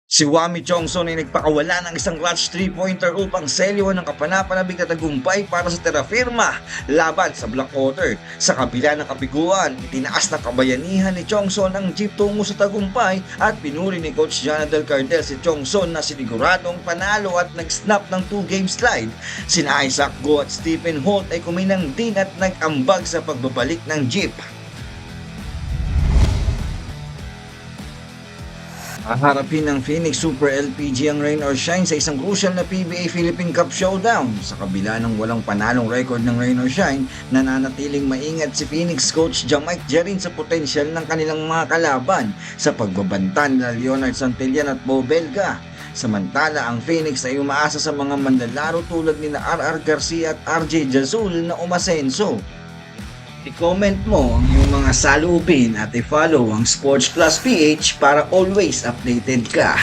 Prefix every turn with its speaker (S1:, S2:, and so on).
S1: Si Wami Chongson ay nagpakawala ng isang clutch 3-pointer upang selyohan ng kapanapanabik na tagumpay para sa Terra Firma laban sa Blackwater. Sa kabila ng kabiguan, itinaas ng kabayanihan ni Chongson ang jeep tungo sa tagumpay at pinuri ni Coach Jonadel Cardel si Chongson na siniguradong panalo at nag-snap ng 2-game slide. Sina Isaac Go at Stephen Holt ay kuminang din at nag-ambag sa pagbabalik ng jeep. Haharapin ng Phoenix Super LPG ang rain or shine sa isang crucial na PBA Philippine Cup showdown. Sa kabila ng walang panalong record ng rain or shine, nananatiling maingat si Phoenix coach Jamike Jarin sa potensyal ng kanilang mga kalaban sa pagbabantan na Leonard Santillan at Bo Belga. Samantala, ang Phoenix ay umaasa sa mga manlalaro tulad ni R.R. Garcia at R.J. Jazul na umasenso. I-comment mo ang iyong mga salupin at i-follow ang Sports Plus PH para always updated ka.